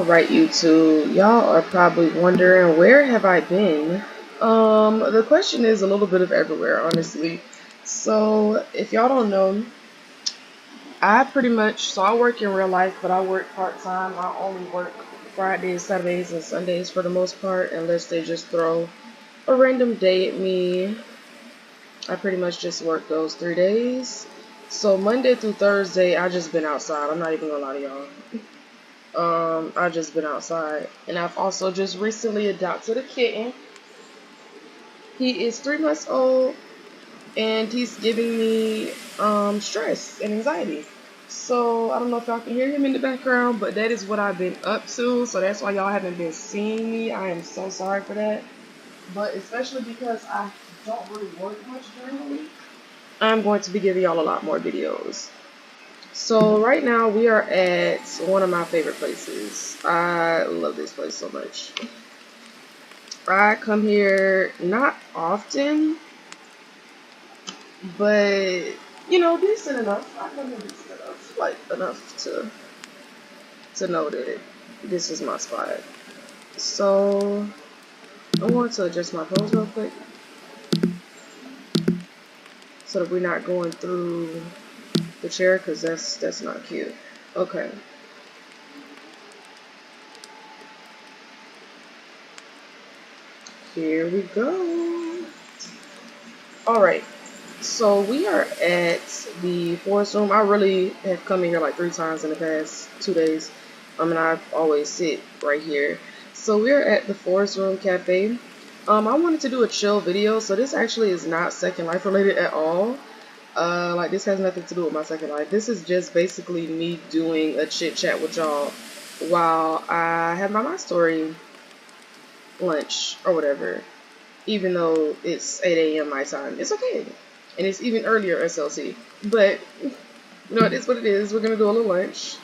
Alright, YouTube, y'all are probably wondering, where have I been? The question is a little bit of everywhere, honestly. So, if y'all don't know, I work in real life, but I work part-time. I only work Fridays, Saturdays, and Sundays for the most part, unless they just throw a random day at me. I pretty much just work those 3 days. So, Monday through Thursday, I just been outside. I'm not even gonna lie to y'all. I just been outside, and I've also just recently adopted a kitten. He is 3 months old, and he's giving me stress and anxiety. So I don't know if y'all can hear him in the background, but that is what I've been up to. So that's why y'all haven't been seeing me. I am so sorry for that. But especially because I don't really work much during the week, I'm going to be giving y'all a lot more videos. So right now we are at one of my favorite places. I love this place so much. I come here not often, but decent enough. I come here decent enough, like enough to know that this is my spot. So I want to adjust my pose real quick so that we're not going through the chair, because that's not cute. Okay. Here we go. Alright, so we are at the forest room. I really have come in here like 3 times in the past 2 days. And I always sit right here. So we're at the Forest Room Cafe. I wanted to do a chill video, so this actually is not Second Life related at all. Like, this has nothing to do with my Second Life. This is just basically me doing a chit chat with y'all while I have my MyStory lunch or whatever. Even though it's 8 a.m. my time, it's okay. And it's even earlier SLC. But, it is what it is. We're going to do a little lunch.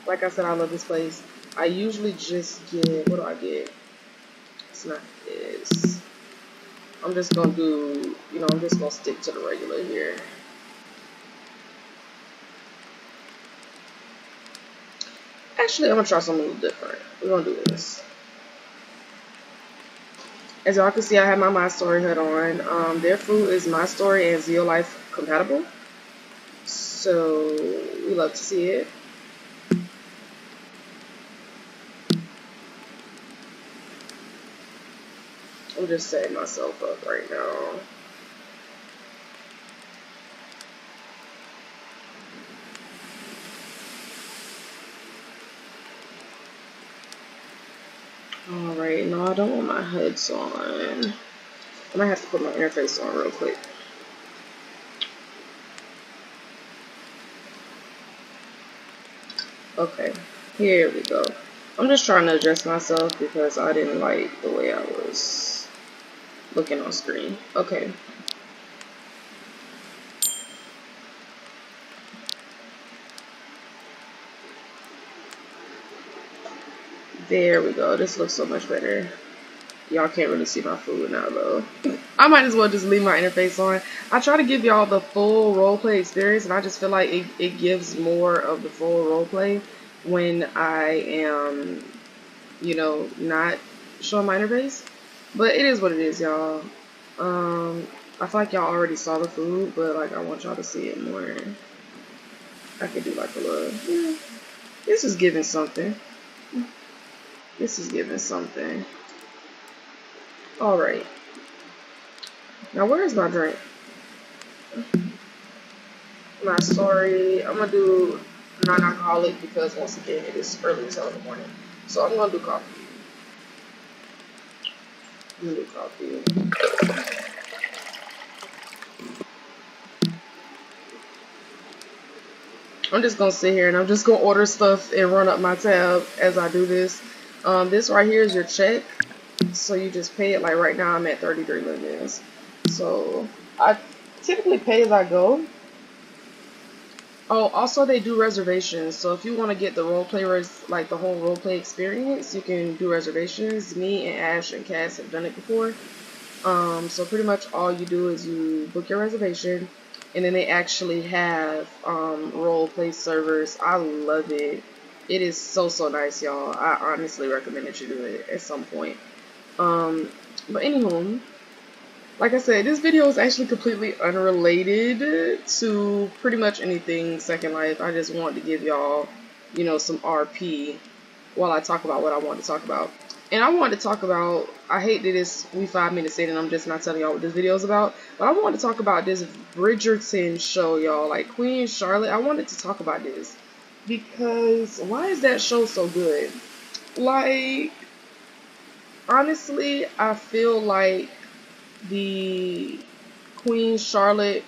Like I said, I love this place. I usually just get, what do I get? It's not this. I'm just going to do, I'm just going to stick to the regular here. Actually, I'm going to try something a little different. We're going to do this. As y'all can see, I have my MyStory hood on. Their food is MyStory and ZeoLife compatible. So, we love to see it. I'm just setting myself up right now. Alright, no, I don't want my hoods on. I might have to put my interface on real quick. Okay, here we go. I'm just trying to adjust myself because I didn't like the way I was looking on screen. Okay. There we go. This looks so much better. Y'all can't really see my food now though. I might as well just leave my interface on. I try to give y'all the full roleplay experience, and I just feel like it gives more of the full roleplay when I am, not showing my interface. But it is what it is, y'all. I feel like y'all already saw the food, but like I want y'all to see it more. I could do like a little, this is giving something. This is giving something. Alright. Now where's my drink? MyStory. I'm gonna do non-alcoholic because once again it is early as hell in the morning. So I'm gonna do coffee. I'm just gonna sit here and I'm just gonna order stuff and run up my tab as I do this. This right here is your check. So you just pay it. Like right now I'm at 33 lemons. So I typically pay as I go. Oh, also they do reservations. So if you want to get the roleplay, like the whole roleplay experience, you can do reservations. Me and Ash and Cass have done it before. So pretty much all you do is you book your reservation, and then they actually have roleplay servers. I love it. It is so nice, y'all. I honestly recommend that you do it at some point. But anywho, like I said, this video is actually completely unrelated to pretty much anything Second Life. I just wanted to give y'all, you know, some RP while I talk about what I want to talk about. And I want to talk about, I hate that we 5 minutes in and I'm just not telling y'all what this video is about, but I want to talk about this Bridgerton show, y'all. Like Queen Charlotte, I wanted to talk about this because why is that show so good? Like, honestly, I feel like the Queen Charlotte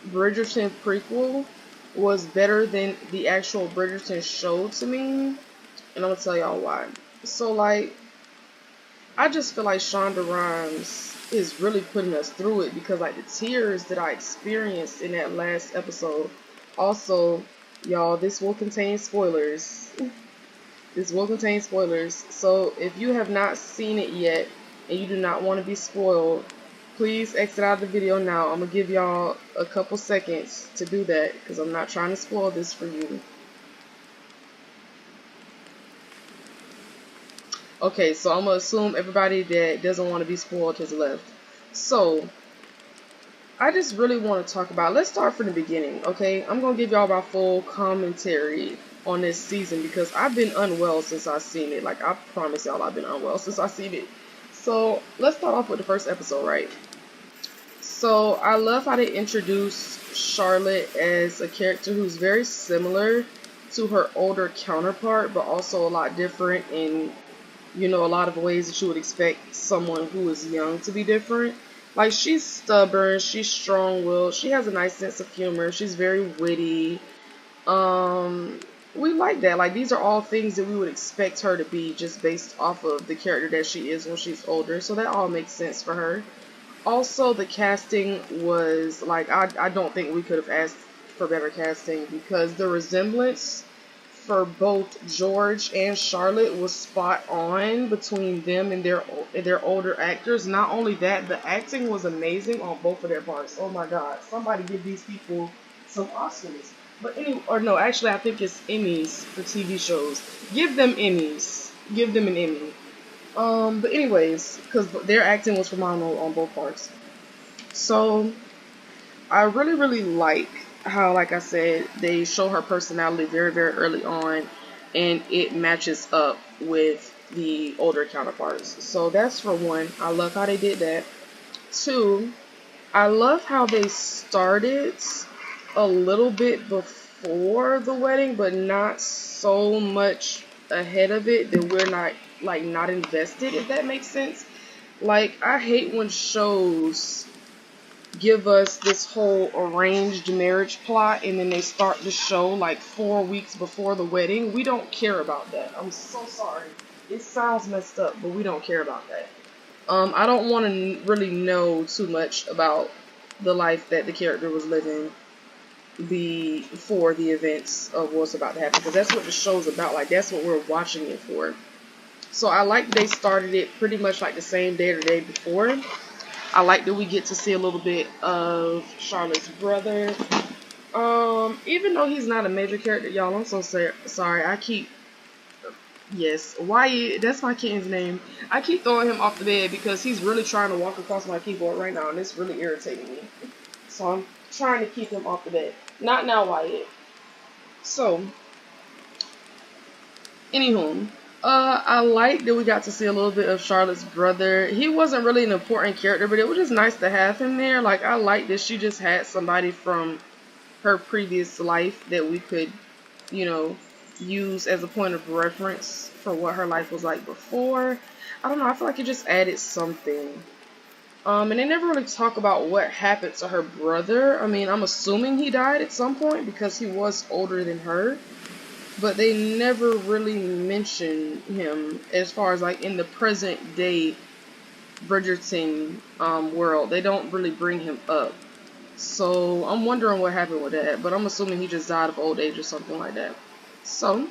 Bridgerton prequel was better than the actual Bridgerton show to me, and I'm gonna tell y'all why. So, like, I just feel like Shonda Rhimes is really putting us through it because, like, the tears that I experienced in that last episode. Also, y'all, this will contain spoilers. This will contain spoilers. So, if you have not seen it yet and you do not want to be spoiled, please exit out of the video now. I'm going to give y'all a couple seconds to do that because I'm not trying to spoil this for you. Okay, so I'm going to assume everybody that doesn't want to be spoiled has left. So, I just really want to talk about, let's start from the beginning, okay? I'm going to give y'all my full commentary on this season because I've been unwell since I've seen it. Like, I promise y'all I've been unwell since I've seen it. So, let's start off with the first episode, right? So, I love how they introduced Charlotte as a character who's very similar to her older counterpart, but also a lot different in, you know, a lot of ways that you would expect someone who is young to be different. Like, she's stubborn, she's strong-willed, she has a nice sense of humor, she's very witty. We like that. Like, these are all things that we would expect her to be just based off of the character that she is when she's older. So that all makes sense for her. Also, the casting was, like, I don't think we could have asked for better casting because the resemblance for both George and Charlotte was spot on between them and their older actors. Not only that, the acting was amazing on both of their parts. Oh my God, somebody give these people some Oscars. But no, actually I think it's Emmys for TV shows. Give them Emmys. Give them an Emmy. But anyways, because their acting was phenomenal on both parts. So I really like how, like I said, they show her personality very early on, and it matches up with the older counterparts. So that's for one. I love how they did that. Two, I love how they started a little bit before the wedding, but not so much ahead of it that we're not invested, if that makes sense. Like, I hate when shows give us this whole arranged marriage plot and then they start the show like 4 weeks before the wedding. We don't care about that. I'm so sorry. It sounds messed up, but we don't care about that. I don't want to really know too much about the life that the character was living before the events of what's about to happen, because that's what the show's about. Like, that's what we're watching it for. So I like they started it pretty much like the same day or the day before. I like that we get to see a little bit of Charlotte's brother. Even though he's not a major character, y'all, I'm so sorry. Yes, Wyatt, that's my kitten's name. I keep throwing him off the bed because he's really trying to walk across my keyboard right now, and it's really irritating me. So I'm trying to keep him off the bed. Not now, Wyatt. So, anywho, I like that we got to see a little bit of Charlotte's brother. He wasn't really an important character, but it was just nice to have him there. Like, I like that she just had somebody from her previous life that we could, you know, use as a point of reference for what her life was like before. I don't know, I feel like it just added something. And they never really talk about what happened to her brother. I mean, I'm assuming he died at some point because he was older than her. But they never really mention him as far as like in the present day Bridgerton world. They don't really bring him up. So I'm wondering what happened with that. But I'm assuming he just died of old age or something like that. So,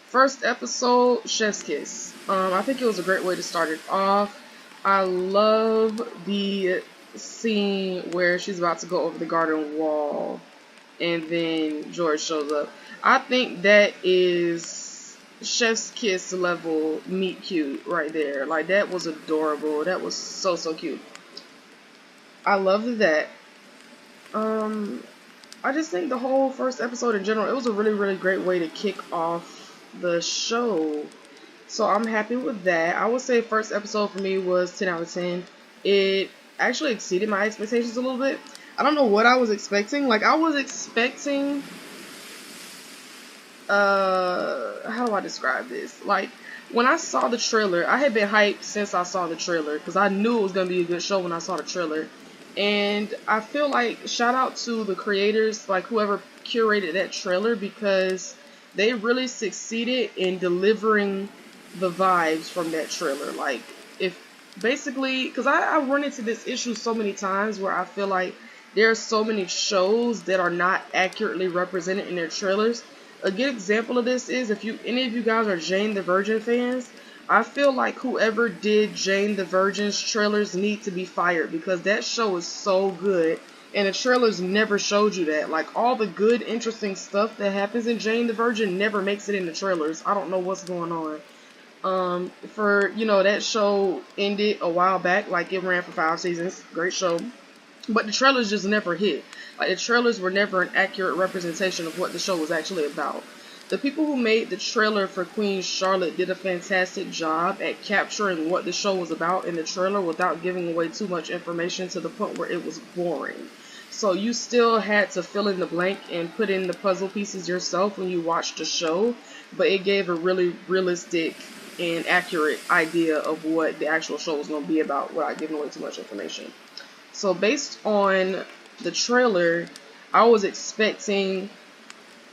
first episode, Chef's Kiss. I think it was a great way to start it off. I love the scene where she's about to go over the garden wall. and then George shows up. I think that is chef's kiss level meet cute right there. Like, that was adorable. That was so cute. I loved that. I just think the whole first episode in general, it was a really great way to kick off the show. So I'm happy with that. I would say first episode for me was 10 out of 10. It actually exceeded my expectations a little bit. I don't know what I was expecting. Like, I was expecting, how do I describe this? Like, when I saw the trailer, I had been hyped since I saw the trailer, because I knew it was going to be a good show when I saw the trailer. And I feel like, shout out to the creators, like whoever curated that trailer, because they really succeeded in delivering the vibes from that trailer. Like, if basically, because I run into this issue so many times where I feel like there are so many shows that are not accurately represented in their trailers. A good example of this is, if any of you guys are Jane the Virgin fans, I feel like whoever did Jane the Virgin's trailers need to be fired, because that show is so good and the trailers never showed you that. Like, all the good, interesting stuff that happens in Jane the Virgin never makes it in the trailers. I don't know what's going on. That show ended a while back. Like, it ran for 5 seasons. Great show. But the trailers just never hit. Like, the trailers were never an accurate representation of what the show was actually about. The people who made the trailer for Queen Charlotte did a fantastic job at capturing what the show was about in the trailer without giving away too much information to the point where it was boring. So you still had to fill in the blank and put in the puzzle pieces yourself when you watched the show, but it gave a really realistic and accurate idea of what the actual show was going to be about without giving away too much information. So based on the trailer, I was expecting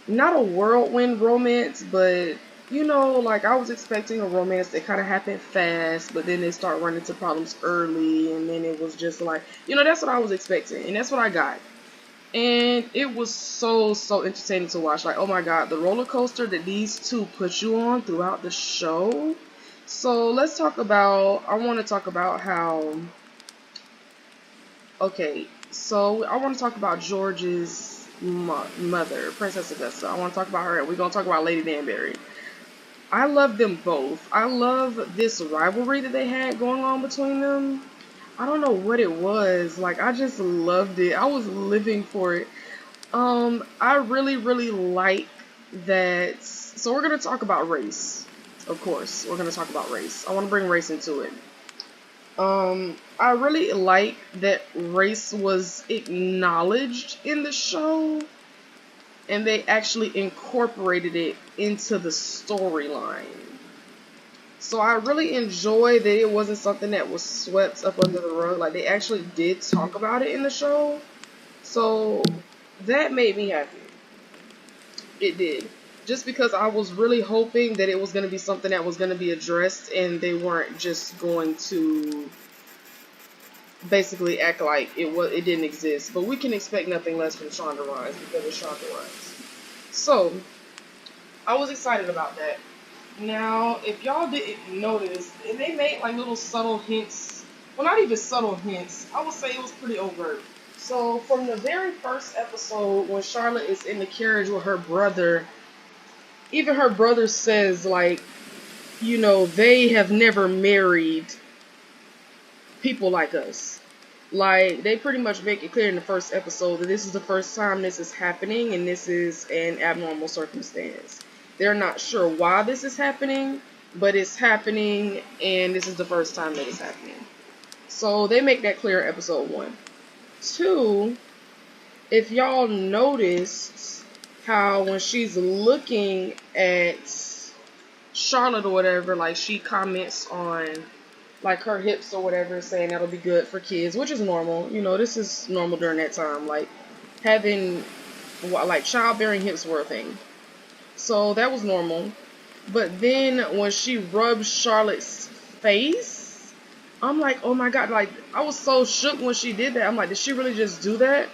not a whirlwind romance, but like, I was expecting a romance that kind of happened fast, but then they start running into problems early, and then it was just like, that's what I was expecting, and that's what I got. And it was so entertaining to watch. Like, oh my god, the roller coaster that these two put you on throughout the show. So I want to talk about how, okay, so I want to talk about George's mother, Princess Augusta. I want to talk about her, and we're going to talk about Lady Danbury. I love them both. I love this rivalry that they had going on between them. I don't know what it was. Like, I just loved it. I was living for it. I really like that. So we're going to talk about race. Of course, we're going to talk about race. I want to bring race into it. I really like that race was acknowledged in the show, and they actually incorporated it into the storyline. So I really enjoy that it wasn't something that was swept up under the rug. Like, they actually did talk about it in the show. So that made me happy. It did. Just because I was really hoping that it was going to be something that was going to be addressed, and they weren't just going to basically act like it didn't exist. But we can expect nothing less from Shonda Rhimes, because it's Shonda Rhimes. So I was excited about that. Now, if y'all didn't notice, and they made like little subtle hints, well, not even subtle hints, I would say it was pretty overt. So from the very first episode, when Charlotte is in the carriage with her brother, even her brother says, like, they have never married people like us. Like, they pretty much make it clear in the first episode that this is the first time this is happening, and this is an abnormal circumstance. They're not sure why this is happening, but it's happening, and this is the first time that it's happening. So they make that clear in episode 1. 2, if y'all noticed how when she's looking at Charlotte or whatever, like, she comments on, like, her hips or whatever, saying that'll be good for kids, which is normal. This is normal during that time. Like, having, like, childbearing hips were a thing. So that was normal. But then when she rubs Charlotte's face, I'm like, oh my god. Like, I was so shook when she did that. I'm like, did she really just do that?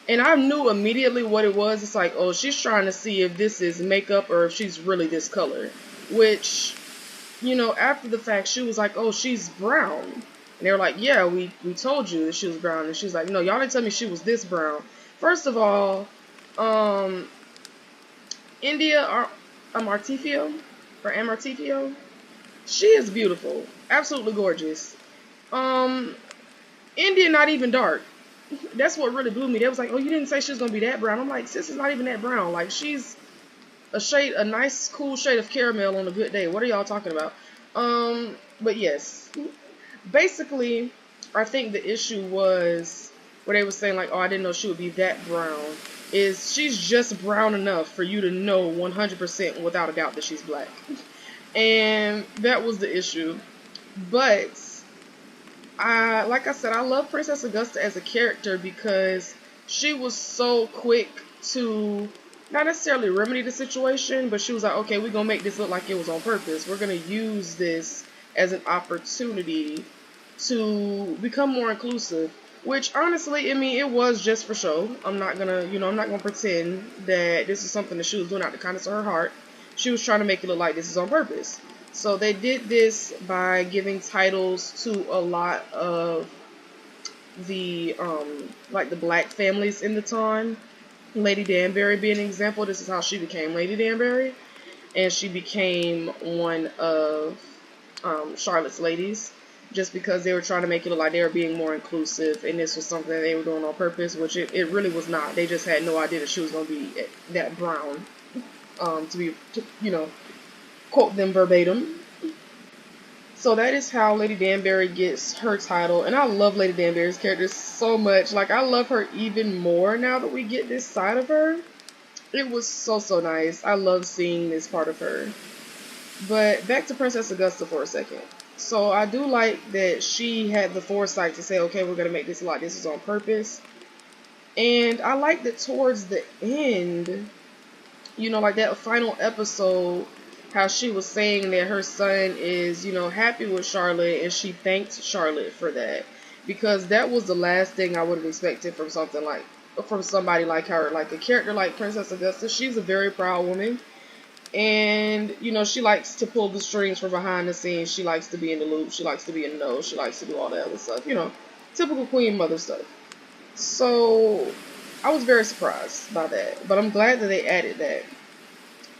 And I knew immediately what it was. It's like, oh, she's trying to see if this is makeup or if she's really this color. Which, after the fact, she was like, oh, she's brown. And they were like, yeah, we told you that she was brown. And she's like, no, y'all didn't tell me she was this brown. First of all, Um, India Amartifio or Amartifio, she is beautiful, absolutely gorgeous. Um, India not even dark. That's what really blew me. They was like, "Oh, you didn't say she was gonna be that brown." I'm like, "Sis is not even that brown. Like she's a nice, cool shade of caramel on a good day. What are y'all talking about?" But yes, basically, I think the issue was where they were saying like, "Oh, I didn't know she would be that brown." Is she's just brown enough for you to know 100% without a doubt that she's black, and that was the issue. But like I said, I love Princess Augusta as a character because she was so quick to not necessarily remedy the situation, but she was like, okay, we're gonna make this look like it was on purpose. We're gonna use this as an opportunity to become more inclusive. Which honestly, I mean, it was just for show. I'm not gonna pretend that this is something that she was doing out the kindness of her heart. She was trying to make it look like this is on purpose. So they did this by giving titles to a lot of the like the black families in the time. Lady Danbury being an example. This is how she became Lady Danbury, and she became one of Charlotte's ladies, just because they were trying to make it look like they were being more inclusive, and this was something that they were doing on purpose, which it really was not. They just had no idea that she was going to be that brown, to quote them verbatim. So that is how Lady Danbury gets her title, and I love Lady Danbury's character so much. Like, I love her even more now that we get this side of her. It was so nice. I love seeing this part of her. But back to Princess Augusta for a second. So I do like that she had the foresight to say, okay, we're going to make this like this is on purpose. And I like that towards the end, like that final episode, how she was saying that her son is, happy with Charlotte, and she thanked Charlotte for that. Because that was the last thing I would have expected from somebody like her. Like a character like Princess Augusta, she's a very proud woman. And, she likes to pull the strings from behind the scenes. She likes to be in the loop. She likes to be in the know. She likes to do all that other stuff. Typical queen mother stuff. So, I was very surprised by that. But I'm glad that they added that.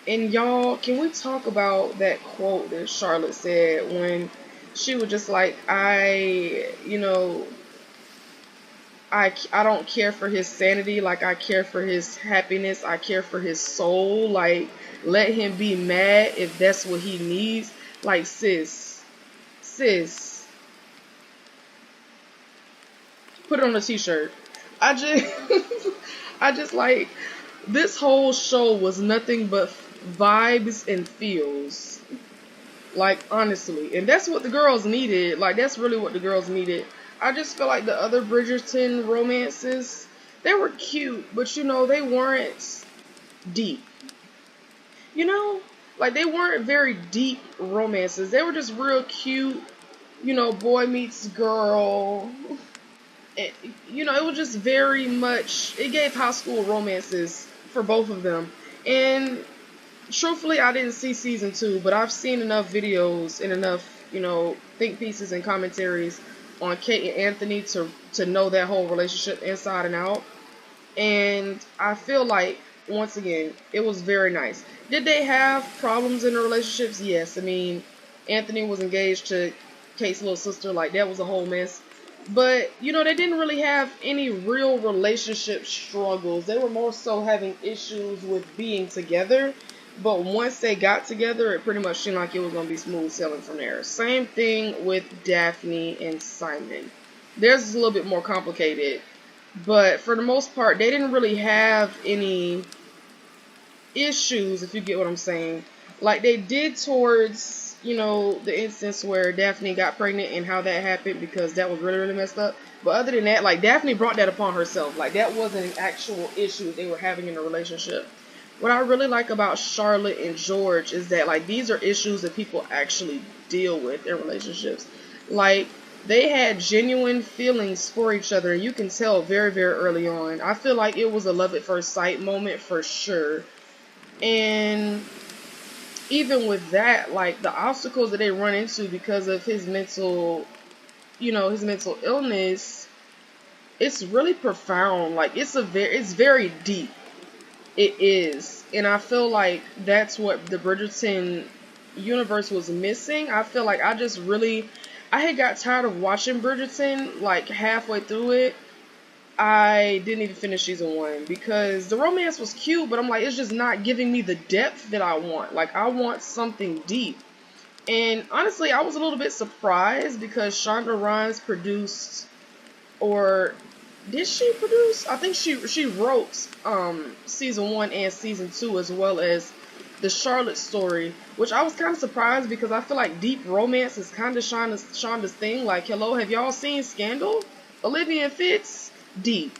And y'all, can we talk about that quote that Charlotte said when she was just like, I don't care for his sanity, like I care for his happiness, I care for his soul, like let him be mad if that's what he needs. Like sis, put it on a t-shirt. I just I just like this whole show was nothing but vibes and feels. Like honestly, and that's what the girls needed. Like that's really what the girls needed. I just feel like the other Bridgerton romances, they were cute, but they weren't deep. Like they weren't very deep romances. They were just real cute, boy meets girl. It was just very much, it gave high school romances for both of them. And truthfully, I didn't see season 2, but I've seen enough videos and enough, think pieces and commentaries on Kate and Anthony to know that whole relationship inside and out. And I feel like, once again, it was very nice. Did they have problems in the relationships? Yes. I mean, Anthony was engaged to Kate's little sister. Like, that was a whole mess. But, they didn't really have any real relationship struggles. They were more so having issues with being together. But once they got together, it pretty much seemed like it was going to be smooth sailing from there. Same thing with Daphne and Simon. Theirs is a little bit more complicated. But for the most part, they didn't really have any issues, if you get what I'm saying. Like they did towards, the instance where Daphne got pregnant and how that happened, because that was really messed up. But other than that, like Daphne brought that upon herself. Like that wasn't an actual issue they were having in a relationship. What I really like about Charlotte and George is that like these are issues that people actually deal with in relationships. Like they had genuine feelings for each other, and you can tell very, very early on. I feel like it was a love at first sight moment for sure. And even with that, like the obstacles that they run into because of his mental illness, it's really profound. Like it's very deep. It is. And I feel like that's what the Bridgerton universe was missing. I feel like I had got tired of watching Bridgerton like halfway through it. I didn't even finish season 1 because the romance was cute, but I'm like, it's just not giving me the depth that I want. Like, I want something deep. And honestly, I was a little bit surprised because Shonda Rhimes produced, or did she produce? I think she wrote season 1 and season 2 as well as the Charlotte story, which I was kind of surprised because I feel like deep romance is kind of Shonda's thing. Like, hello, have y'all seen Scandal? Olivia and Fitz, deep,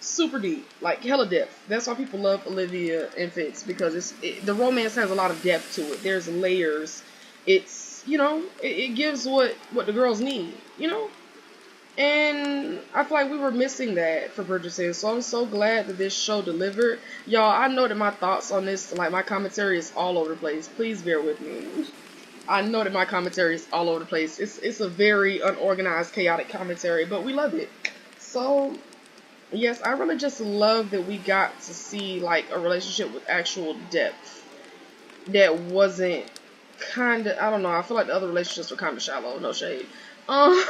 super deep, like hella depth. That's why people love Olivia and Fitz, because the romance has a lot of depth to it. There's layers. It's, it gives what the girls need, and I feel like we were missing that for Bridgerton. So I'm so glad that this show delivered. Y'all, I know that my thoughts on this, like my commentary is all over the place. Please bear with me. I know that my commentary is all over the place. It's a very unorganized, chaotic commentary, but we love it. So yes, I really just love that we got to see like a relationship with actual depth that wasn't I don't know, I feel like the other relationships were kind of shallow, no shade. Um,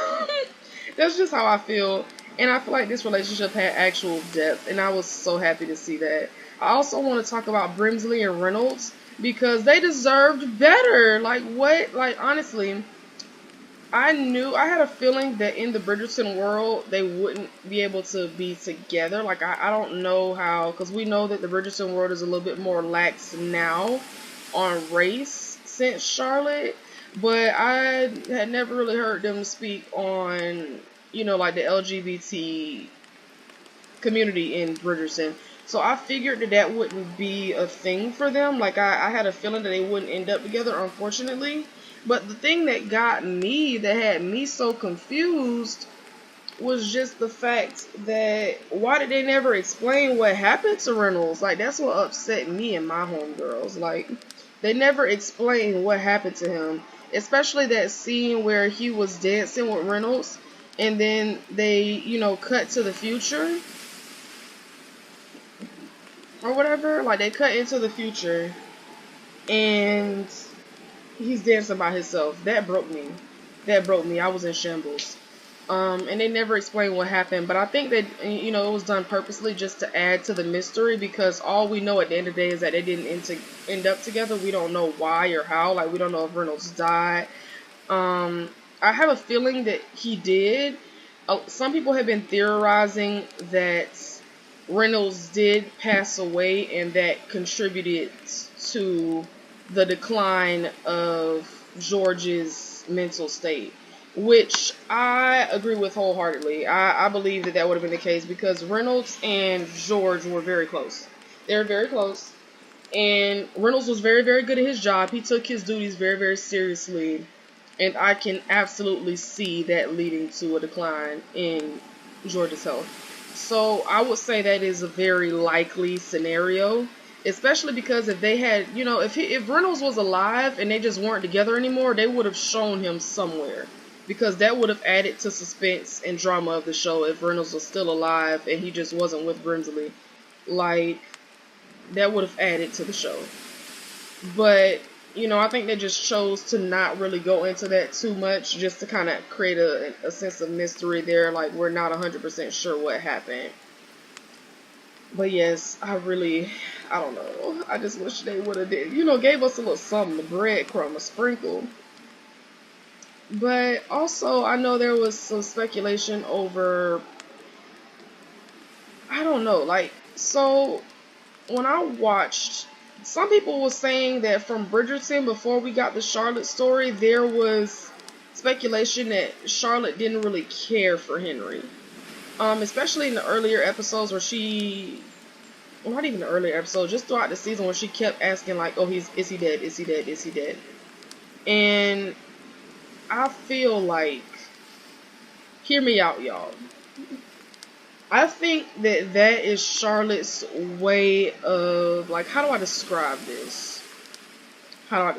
that's just how I feel, and I feel like this relationship had actual depth, and I was so happy to see that. I also want to talk about Brimsley and Reynolds, because they deserved better. Like, what? Like, honestly, I had a feeling that in the Bridgerton world, they wouldn't be able to be together. Like, I don't know how, because we know that the Bridgerton world is a little bit more lax now on race since Charlotte, but I had never really heard them speak on, like the LGBT community in Bridgerton. So I figured that wouldn't be a thing for them. Like, I had a feeling that they wouldn't end up together, unfortunately. But the thing that that had me so confused, was just the fact that why did they never explain what happened to Reynolds? Like, that's what upset me and my homegirls. Like, they never explained what happened to him. Especially that scene where he was dancing with Reynolds and then they, cut to the future or whatever. Like, they cut into the future and he's dancing by himself. That broke me. I was in shambles. And they never explained what happened, but I think that, it was done purposely just to add to the mystery, because all we know at the end of the day is that they didn't end up together. We don't know why or how. Like, we don't know if Reynolds died. I have a feeling that he did. Some people have been theorizing that Reynolds did pass away and that contributed to the decline of George's mental state, which I agree with wholeheartedly. I believe that would have been the case, because Reynolds and George were very close. They were very close, and Reynolds was very, very good at his job. He took his duties very, very seriously, and I can absolutely see that leading to a decline in George's health. So I would say that is a very likely scenario, especially because if they had, if Reynolds was alive and they just weren't together anymore, they would have shown him somewhere, because that would have added to suspense and drama of the show if Reynolds was still alive and he just wasn't with Brimsley. Like, that would have added to the show. But, I think they just chose to not really go into that too much, just to kind of create a sense of mystery there. Like, we're not 100% sure what happened. But yes, I don't know. I just wish they would have gave us a little something, a breadcrumb, a sprinkle. But also, I know there was some speculation over, I don't know, like, so when I watched, some people were saying that from Bridgerton, before we got the Charlotte story, there was speculation that Charlotte didn't really care for Henry. Especially in the earlier episodes where well, not even the earlier episodes, just throughout the season, where she kept asking, like, oh, is he dead? Is he dead? Is he dead? And I feel like, hear me out, y'all. I think that is Charlotte's way of, like, how do I describe this? I'm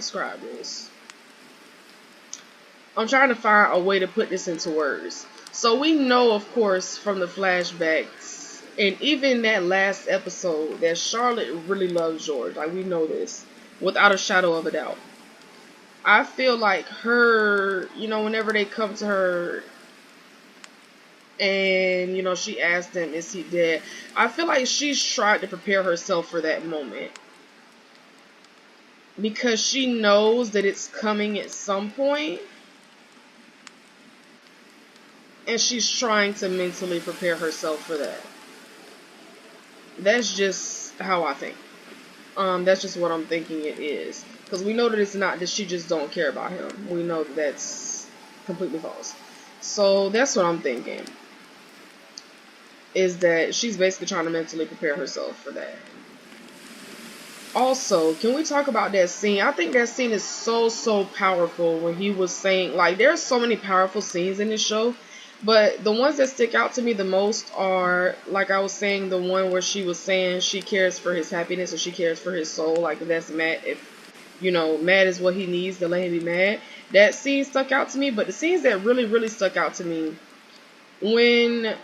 trying to find a way to put this into words. So we know, of course, from the flashbacks And even that last episode, that Charlotte really loves George. Like, we know this without a shadow of a doubt. I feel like her, whenever they come to her and, she asked them, is he dead? I feel like she's tried to prepare herself for that moment. Because she knows that it's coming at some point. And she's trying to mentally prepare herself for that. That's just how I think. That's just what I'm thinking it is. Because we know that it's not that she just don't care about him. We know that that's completely false. So that's what I'm thinking. Is that she's basically trying to mentally prepare herself for that. Also, can we talk about that scene? I think that scene is so powerful when he was saying, like, there's so many powerful scenes in this show. But the ones that stick out to me the most are, like I was saying, the one where she was saying she cares for his happiness and she cares for his soul. Like, that's mad. If, mad is what he needs, to let him be mad. That scene stuck out to me. But the scenes that really stuck out to me, when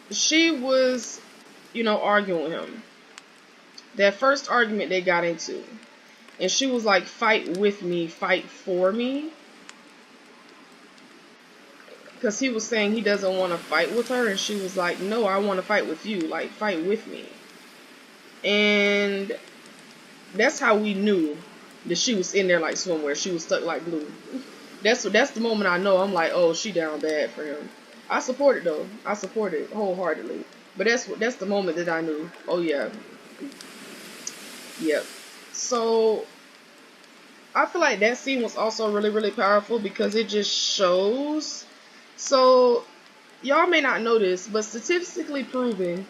she was, arguing with him. That first argument they got into. And she was like, fight with me, fight for me. Because he was saying he doesn't want to fight with her. And she was like, no, I want to fight with you. Like, fight with me. And that's how we knew that she was in there like swimwear. She was stuck like glue. That's the moment I know. I'm like, oh, she down bad for him. I support it, though. I support it wholeheartedly. But that's the moment that I knew. Oh, yeah. Yep. So I feel like that scene was also really powerful because it just shows. So, y'all may not know this, but statistically proven,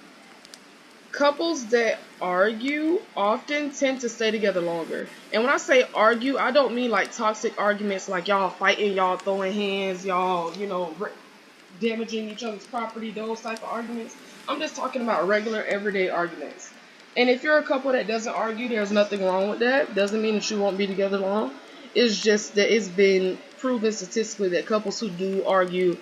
couples that argue often tend to stay together longer. And when I say argue, I don't mean like toxic arguments like y'all fighting, y'all throwing hands, y'all, damaging each other's property, those type of arguments. I'm just talking about regular, everyday arguments. And if you're a couple that doesn't argue, there's nothing wrong with that. Doesn't mean that you won't be together long. It's just that it's been proven statistically that couples who do argue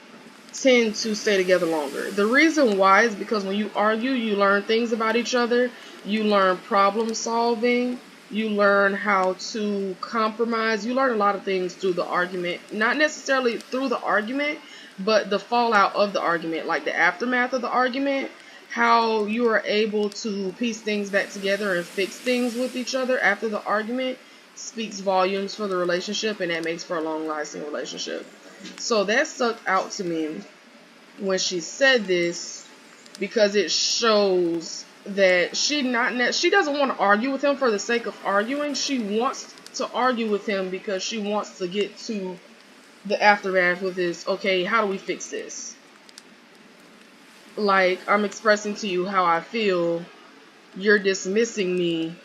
tend to stay together longer. The reason why is because when you argue, you learn things about each other. You learn problem solving. You learn how to compromise. You learn a lot of things through the argument. Not necessarily through the argument, but the fallout of the argument, like the aftermath of the argument. How you are able to piece things back together and fix things with each other after the argument speaks volumes for the relationship, and that makes for a long-lasting relationship. So that stuck out to me when she said this because it shows that she doesn't want to argue with him for the sake of arguing. She wants to argue with him because she wants to get to the aftermath with this, okay, how do we fix this? Like, I'm expressing to you how I feel. You're dismissing me.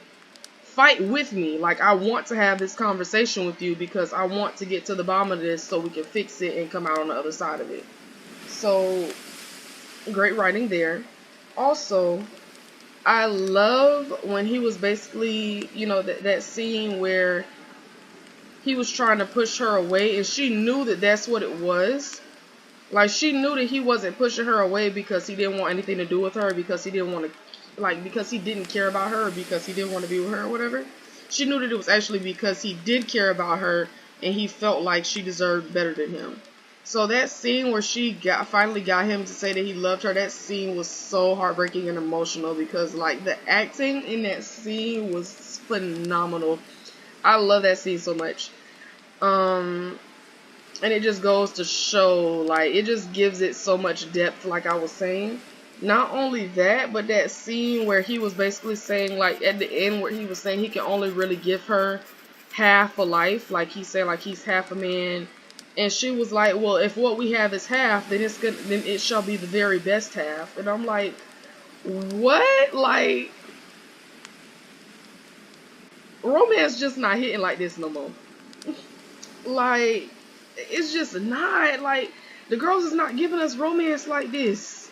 Fight with me. Like, I want to have this conversation with you because I want to get to the bottom of this so we can fix it and come out on the other side of it. So, great writing there. Also, I love when he was basically, that scene where he was trying to push her away and she knew that that's what it was. Like, she knew that he wasn't pushing her away because he didn't want anything to do with her, because he didn't want to, like, because he didn't care about her, because he didn't want to be with her or whatever. She knew that it was actually because he did care about her and he felt like she deserved better than him. So that scene where she finally got him to say that he loved her, that scene was so heartbreaking and emotional because, like, the acting in that scene was phenomenal. I love that scene so much. And it just goes to show, like, it just gives it so much depth, like I was saying. Not only that, but that scene where he was basically saying, like, at the end where he was saying he can only really give her half a life. Like, he said, like, he's half a man. And she was like, well, if what we have is half, then then it shall be the very best half. And I'm like, what? Like, romance just not hitting like this no more. Like, it's just not, like, the girls is not giving us romance like this.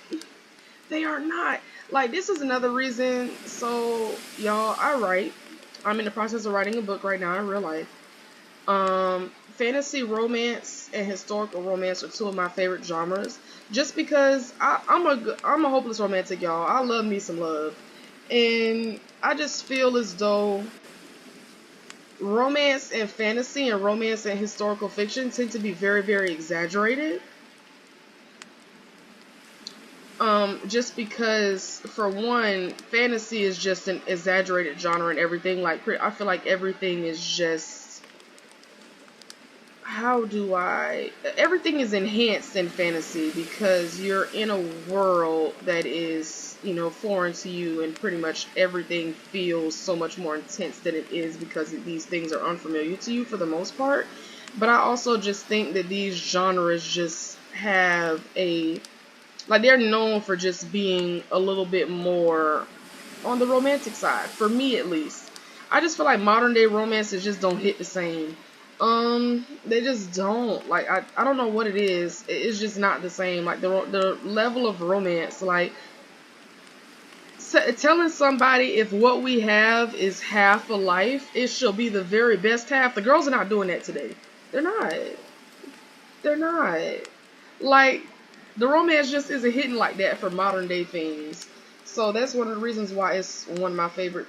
They are not. Like, this is another reason. So, y'all, I'm in the process of writing a book right now in real life. Fantasy romance and historical romance are two of my favorite genres. Just because I'm a hopeless romantic, y'all. I love me some love, and I just feel as though romance and fantasy and romance and historical fiction tend to be very, very exaggerated. Just because, for one, fantasy is just an exaggerated genre and everything. Like, I feel like everything is just, everything is enhanced in fantasy because you're in a world that is, foreign to you, and pretty much everything feels so much more intense than it is because these things are unfamiliar to you for the most part. But I also just think that these genres just have they're known for just being a little bit more on the romantic side, for me at least. I just feel like modern day romances just don't hit the same. They just don't. Like, I don't know what it is. It's just not the same. Like, the level of romance, like, telling somebody if what we have is half a life, it shall be the very best half. The girls are not doing that today. They're not. They're not. Like, the romance just isn't hitting like that for modern day things. So that's one of the reasons why it's one of my favorite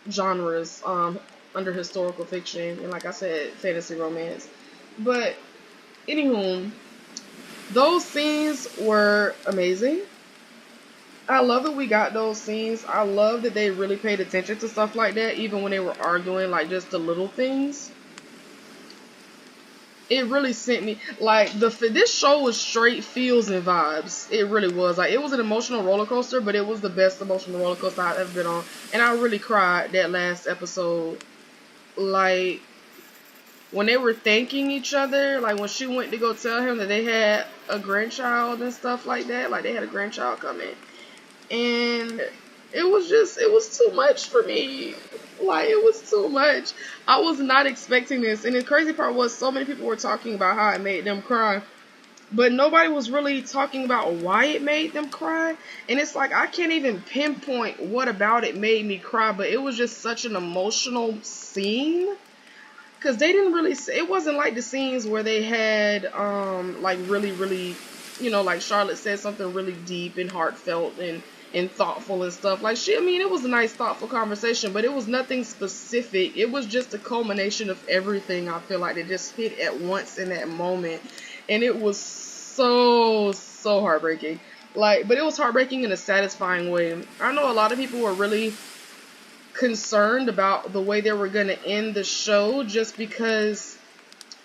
genres under historical fiction and, like I said, fantasy romance. But anywho, those scenes were amazing. I love that we got those scenes. I love that they really paid attention to stuff like that, even when they were arguing, like just the little things. It really sent me, like, this show was straight feels and vibes. It really was. Like, it was an emotional roller coaster, but it was the best emotional roller coaster I've ever been on. And I really cried that last episode. Like, when they were thanking each other, like when she went to go tell him that they had a grandchild and stuff like that, like they had a grandchild coming. And it was too much for me. Like, it was too much. I was not expecting this. And the crazy part was, so many people were talking about how it made them cry, but nobody was really talking about why it made them cry. And it's like, I can't even pinpoint what about it made me cry, but it was just such an emotional scene. Because they didn't really, it wasn't like the scenes where they had, like, really, really, like Charlotte said something really deep and heartfelt and thoughtful and stuff. Like, it was a nice, thoughtful conversation, but it was nothing specific. It was just a culmination of everything, I feel like, that just hit at once in that moment. And it was so, so heartbreaking. Like, but it was heartbreaking in a satisfying way. I know a lot of people were really concerned about the way they were going to end the show, just because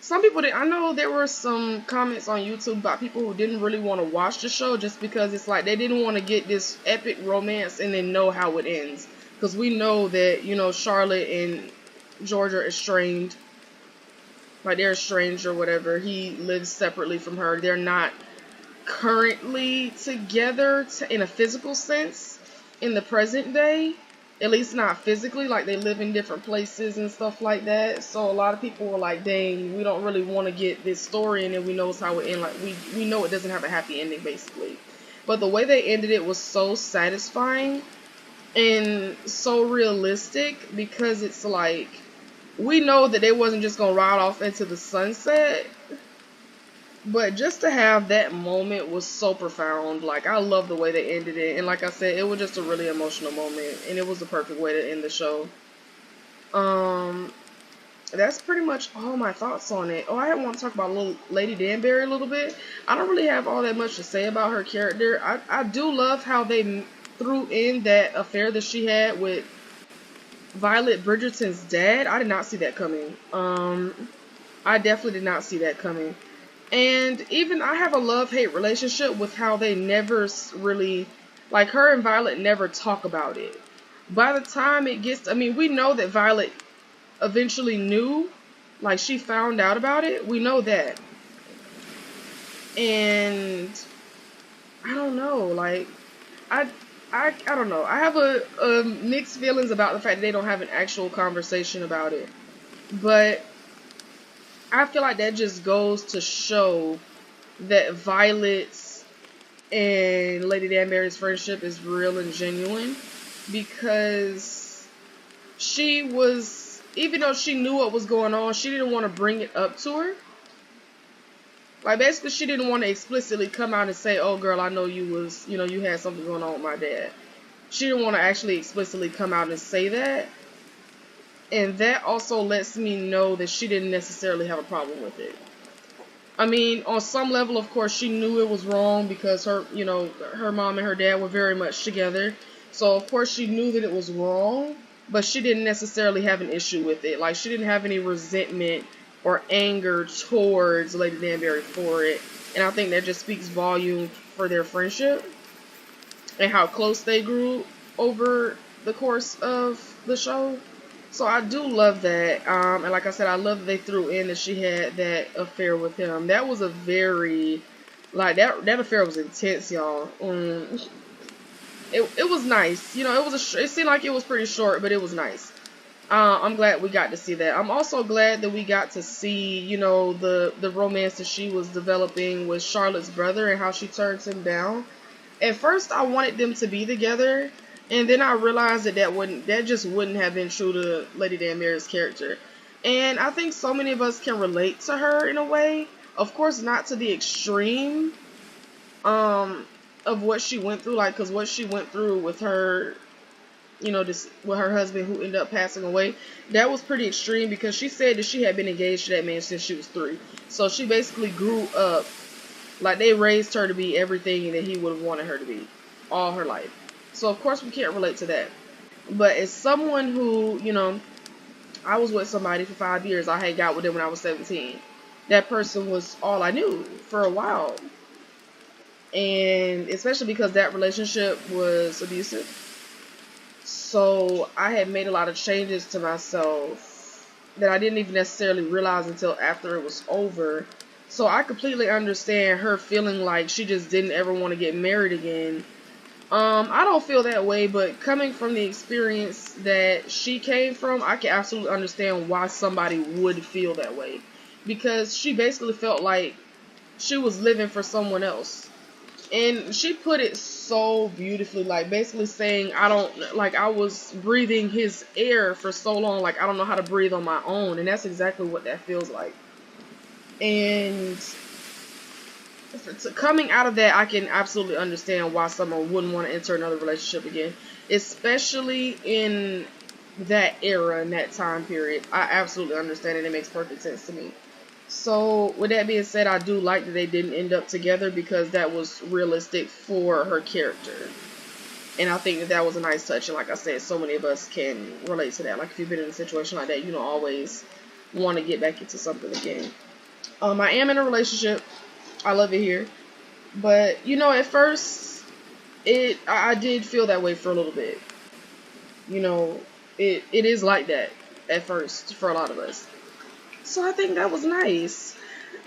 some people I know there were some comments on YouTube about people who didn't really want to watch the show just because it's like they didn't want to get this epic romance and then know how it ends, because we know that Charlotte and George are estranged, like they're estranged or whatever. He lives separately from her. They're not currently together in a physical sense in the present day. At least not physically, like they live in different places and stuff like that. So a lot of people were like, dang, we don't really want to get this story and then we know how it ends. Like, we know it doesn't have a happy ending, basically. But the way they ended it was so satisfying and so realistic, because it's like, we know that they wasn't just going to ride off into the sunset. But just to have that moment was so profound. Like, I love the way they ended it. And like I said, it was just a really emotional moment. And it was the perfect way to end the show. That's pretty much all my thoughts on it. Oh, I want to talk about little Lady Danbury a little bit. I don't really have all that much to say about her character. I do love how they threw in that affair that she had with Violet Bridgerton's dad. I did not see that coming. I definitely did not see that coming. And even I have a love-hate relationship with how they never really, like, her and Violet never talk about it. By the time it gets, we know that Violet eventually knew, like, she found out about it. We know that. And I don't know, like, I don't know. I have a mixed feelings about the fact that they don't have an actual conversation about it. But I feel like that just goes to show that Violet's and Lady Danbury's friendship is real and genuine, because she was even though she knew what was going on, she didn't want to bring it up to her. Like, basically, she didn't want to explicitly come out and say, oh, girl, I know you was, you know, you had something going on with my dad. She didn't want to actually explicitly come out and say that. And that also lets me know that she didn't necessarily have a problem with it. I mean, on some level, of course, she knew it was wrong because her, you know, her mom and her dad were very much together. So, of course, she knew that it was wrong, but she didn't necessarily have an issue with it. Like, she didn't have any resentment or anger towards Lady Danbury for it. And I think that just speaks volume for their friendship and how close they grew over the course of the show. So I do love that. And like I said, I love that they threw in that she had that affair with him. That was a very, like, that affair was intense, y'all. It was nice. You know, it seemed like it was pretty short, but it was nice. I'm glad we got to see that. I'm also glad that we got to see, you know, the romance that she was developing with Charlotte's brother and how she turns him down. At first, I wanted them to be together, and then I realized that just wouldn't have been true to Lady Danbury's character. And I think so many of us can relate to her in a way. Of course, not to the extreme of what she went through, like, because what she went through with her, you know, with her husband who ended up passing away, that was pretty extreme because she said that she had been engaged to that man since she was 3. So she basically grew up, like, they raised her to be everything that he would have wanted her to be all her life. So, of course, we can't relate to that. But as someone who, you know, I was with somebody for 5 years. I had got with them when I was 17. That person was all I knew for a while. And especially because that relationship was abusive. So I had made a lot of changes to myself that I didn't even necessarily realize until after it was over. So I completely understand her feeling like she just didn't ever want to get married again. I don't feel that way, but coming from the experience that she came from, I can absolutely understand why somebody would feel that way. Because she basically felt like she was living for someone else. And she put it so beautifully, like basically saying, I was breathing his air for so long, like I don't know how to breathe on my own. And that's exactly what that feels like. And coming out of that, I can absolutely understand why someone wouldn't want to enter another relationship again, especially in that era, in that time period. I absolutely understand it. It makes perfect sense to me. So, with that being said, I do like that they didn't end up together because that was realistic for her character. And I think that was a nice touch. And like I said, so many of us can relate to that. Like, if you've been in a situation like that, you don't always want to get back into something again. I am in a relationship. I love it here. But, you know, at first, I did feel that way for a little bit. You know, it is like that at first for a lot of us. So I think that was nice.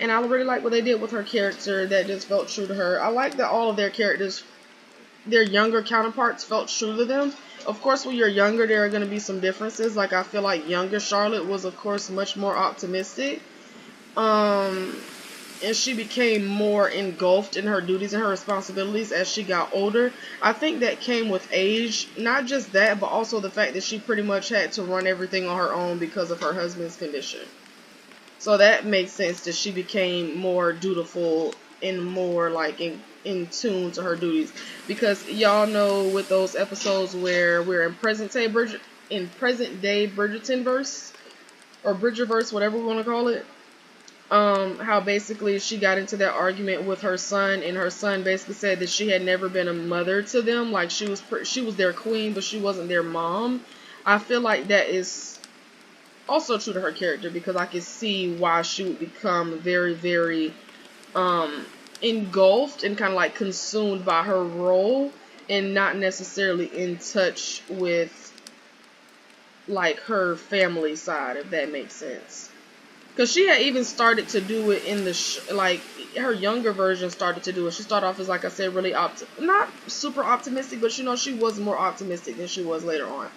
And I really like what they did with her character. That just felt true to her. I like that all of their characters, their younger counterparts, felt true to them. Of course, when you're younger, there are going to be some differences. Like, I feel like younger Charlotte was, of course, much more optimistic. And she became more engulfed in her duties and her responsibilities as she got older. I think that came with age. Not just that, but also the fact that she pretty much had to run everything on her own because of her husband's condition. So that makes sense that she became more dutiful and more like in tune to her duties. Because y'all know with those episodes where we're in present day Bridgerton verse or Bridgerverse, whatever we want to call it. How basically she got into that argument with her son, and her son basically said that she had never been a mother to them. Like, she was their queen, but she wasn't their mom. I feel like that is also true to her character because I can see why she would become very, very engulfed and kind of like consumed by her role and not necessarily in touch with like her family side, if that makes sense. Because she had even started to do it in the like her younger version started to do it. She started off as, like I said, really not super optimistic, but you know, she was more optimistic than she was later on.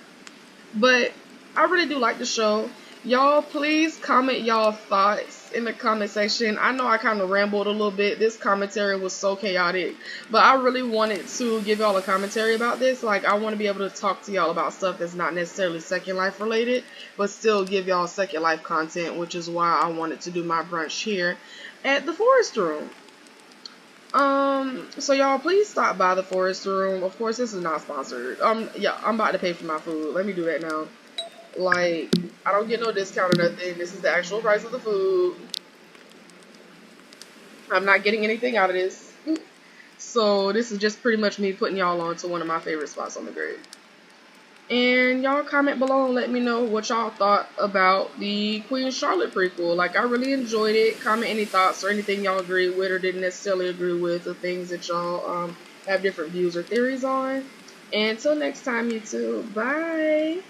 But I really do like the show. Y'all, please comment y'all thoughts in the comment section. I know I kind of rambled a little bit. This commentary was so chaotic, but I really wanted to give y'all a commentary about this. Like, I want to be able to talk to y'all about stuff that's not necessarily Second Life related, but still give y'all Second Life content, which is why I wanted to do my brunch here at the Forest Room. So y'all, please stop by the Forest Room. Of course, this is not sponsored. Yeah, I'm about to pay for my food. Let me do that now. Like, I don't get no discount or nothing. This is the actual price of the food. I'm not getting anything out of this. So this is just pretty much me putting y'all on to one of my favorite spots on the grid. And y'all comment below and let me know what y'all thought about the Queen Charlotte prequel. Like, I really enjoyed it. Comment any thoughts or anything y'all agree with or didn't necessarily agree with, or things that y'all have different views or theories on. And until next time, YouTube. Bye.